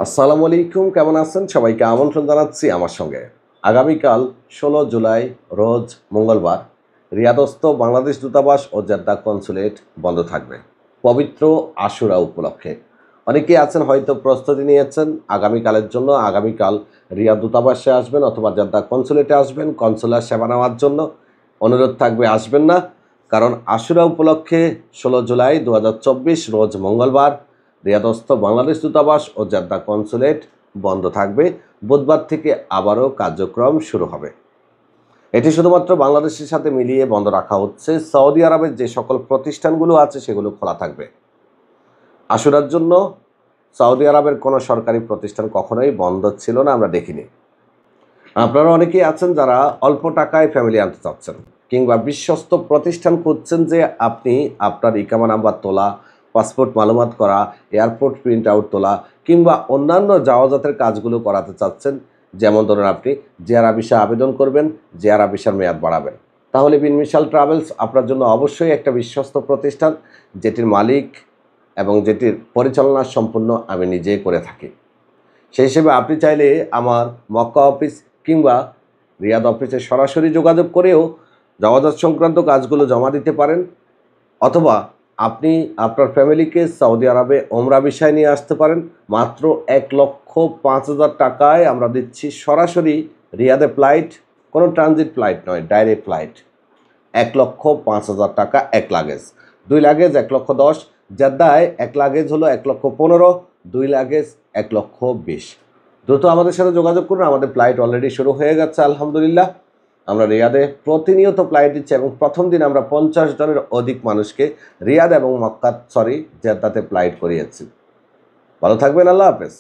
আসসালামু আলাইকুম, কেমন আছেন? সবাইকে আমন্ত্রণ জানাচ্ছি আমার সঙ্গে। আগামীকাল ১৬ জুলাই রোজ মঙ্গলবার রিয়াদস্থ বাংলাদেশ দূতাবাস ও জেদ্দা কনসুলেট বন্ধ থাকবে পবিত্র আশুরা উপলক্ষে। অনেকেই আছেন হয়তো প্রস্তুতি নিয়েছেন আগামীকালের জন্য। আগামীকাল রিয়াদ দূতাবাসে আসবেন অথবা জেদ্দা কনসুলেটে আসবেন কনসুলার সেবা নেওয়ার জন্য। অনুরোধ থাকবে আসবেন না, কারণ আশুরা উপলক্ষে ১৬ জুলাই ২০২৪ রোজ মঙ্গলবার রিয়াদস্থ বাংলাদেশ দূতাবাস ও জেদ্দা কনসুলেট বন্ধ থাকবে। বুধবার থেকে আবারও কার্যক্রম শুরু হবে। এটি শুধুমাত্র বাংলাদেশের সাথে মিলিয়ে বন্ধ রাখা হচ্ছে। সৌদি আরবের যে সকল প্রতিষ্ঠানগুলো আছে সেগুলো খোলা থাকবে। আশুরার জন্য সৌদি আরবের কোনো সরকারি প্রতিষ্ঠান কখনোই বন্ধ ছিল না, আমরা দেখিনি। আপনারা অনেকেই আছেন যারা অল্প টাকায় ফ্যামিলি আনতে চাচ্ছেন কিংবা বিশ্বস্ত প্রতিষ্ঠান খুঁজছেন যে আপনি আপনার ইকামা নাম্বার তোলা, পাসপোর্ট মালুমাত করা, এয়ারপোর্ট প্রিন্ট আউট তোলা কিংবা অন্যান্য যাওয়াজাতের কাজগুলো করাতে চাচ্ছেন। যেমন ধরুন আপনি জেআরআ ভিসা আবেদন করবেন, জেআরআ ভিসার মেয়াদ বাড়াবেন, তাহলে বিন মিশাল ট্রাভেলস আপনার জন্য অবশ্যই একটা বিশ্বস্ত প্রতিষ্ঠান, যেটির মালিক এবং যেটির পরিচালনা সম্পূর্ণ আমি নিজেই করে থাকি। সেই হিসেবে আপনি চাইলে আমার মক্কা অফিস কিংবা রিয়াদ অফিসে সরাসরি যোগাযোগ করেও যাওয়াজাত সংক্রান্ত কাজগুলো জমা দিতে পারেন, অথবা আপনি আপনার ফ্যামিলিকে সৌদি আরবে ওমরা ভিসায় নিয়ে আসতে পারেন। মাত্র ১,৫,০০০ টাকায় আমরা দিচ্ছি সরাসরি রিয়াদে ফ্লাইট, কোনো ট্রানজিট ফ্লাইট নয়, ডাইরেক্ট ফ্লাইট। ১,৫,০০০ টাকা এক লাগেজ, ২ লাগেজ ১,১০,০০০, জেদ্দায় এক লাগেজ হলো ১,১৫,০০০, ২ লাগেজ ১,২০,০০০। দ্রুত আমাদের সাথে যোগাযোগ করুন। আমাদের ফ্লাইট অলরেডি শুরু হয়ে গেছে আলহামদুলিল্লাহ। আমরা রিয়াদে প্রতিনিয়ত ফ্লাইট দিচ্ছি এবং প্রথম দিন আমরা ৫০ জনের অধিক মানুষকে রিয়াদ এবং জেদ্দাতে ফ্লাইট করিয়েছি। ভালো থাকবেন, আল্লাহ হাফেজ।